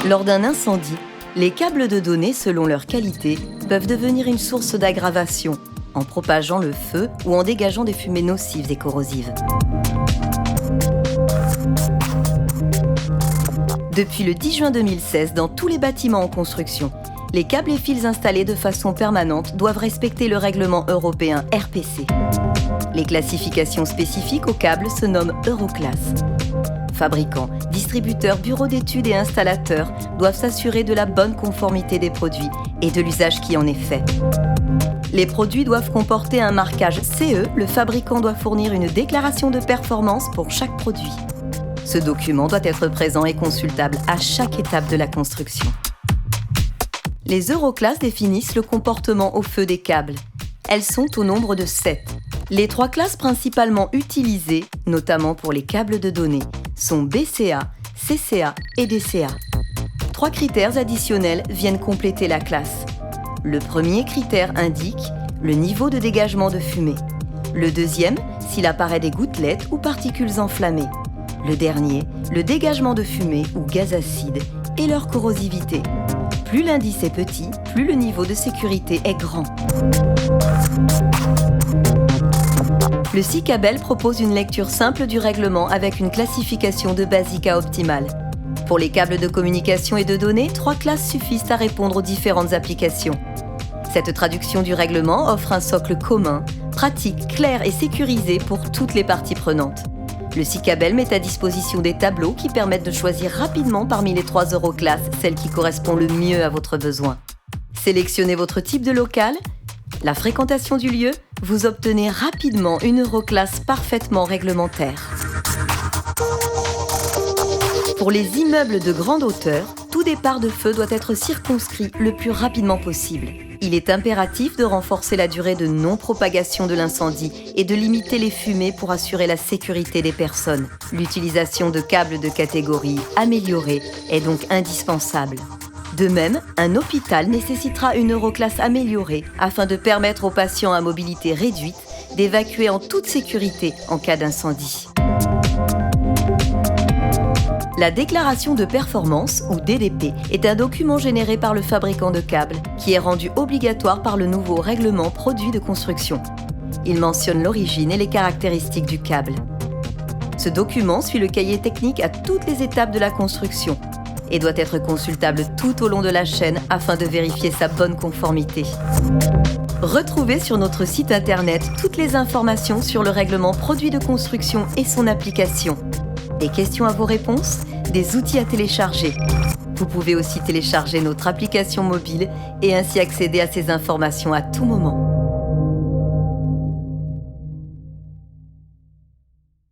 Lors d'un incendie, les câbles de données, selon leur qualité, peuvent devenir une source d'aggravation, en propageant le feu ou en dégageant des fumées nocives et corrosives. Depuis le 10 juin 2016, dans tous les bâtiments en construction, les câbles et fils installés de façon permanente doivent respecter le règlement européen RPC. Les classifications spécifiques aux câbles se nomment Euroclass. Fabricants, distributeurs, bureaux d'études et installateurs doivent s'assurer de la bonne conformité des produits et de l'usage qui en est fait. Les produits doivent comporter un marquage CE, le fabricant doit fournir une déclaration de performance pour chaque produit. Ce document doit être présent et consultable à chaque étape de la construction. Les Euroclass définissent le comportement au feu des câbles. Elles sont au nombre de 7. Les 3 classes principalement utilisées, notamment pour les câbles de données, sont BCA, CCA et DCA. 3 critères additionnels viennent compléter la classe. Le premier critère indique le niveau de dégagement de fumée. Le deuxième, s'il apparaît des gouttelettes ou particules enflammées. Le dernier, le dégagement de fumée ou gaz acide et leur corrosivité. Plus l'indice est petit, plus le niveau de sécurité est grand. Le SICABEL propose une lecture simple du règlement avec une classification de Basica optimale. Pour les câbles de communication et de données, 3 classes suffisent à répondre aux différentes applications. Cette traduction du règlement offre un socle commun, pratique, clair et sécurisé pour toutes les parties prenantes. Le SICABEL met à disposition des tableaux qui permettent de choisir rapidement parmi les 3 Euroclass celle qui correspond le mieux à votre besoin. Sélectionnez votre type de local, la fréquentation du lieu, vous obtenez rapidement une Euroclass parfaitement réglementaire. Pour les immeubles de grande hauteur, tout départ de feu doit être circonscrit le plus rapidement possible. Il est impératif de renforcer la durée de non-propagation de l'incendie et de limiter les fumées pour assurer la sécurité des personnes. L'utilisation de câbles de catégorie améliorée est donc indispensable. De même, un hôpital nécessitera une Euroclass améliorée afin de permettre aux patients à mobilité réduite d'évacuer en toute sécurité en cas d'incendie. La déclaration de performance, ou DDP, est un document généré par le fabricant de câbles qui est rendu obligatoire par le nouveau règlement produit de construction. Il mentionne l'origine et les caractéristiques du câble. Ce document suit le cahier technique à toutes les étapes de la construction et doit être consultable tout au long de la chaîne afin de vérifier sa bonne conformité. Retrouvez sur notre site internet toutes les informations sur le règlement produit de construction et son application. Des questions à vos réponses, des outils à télécharger. Vous pouvez aussi télécharger notre application mobile et ainsi accéder à ces informations à tout moment.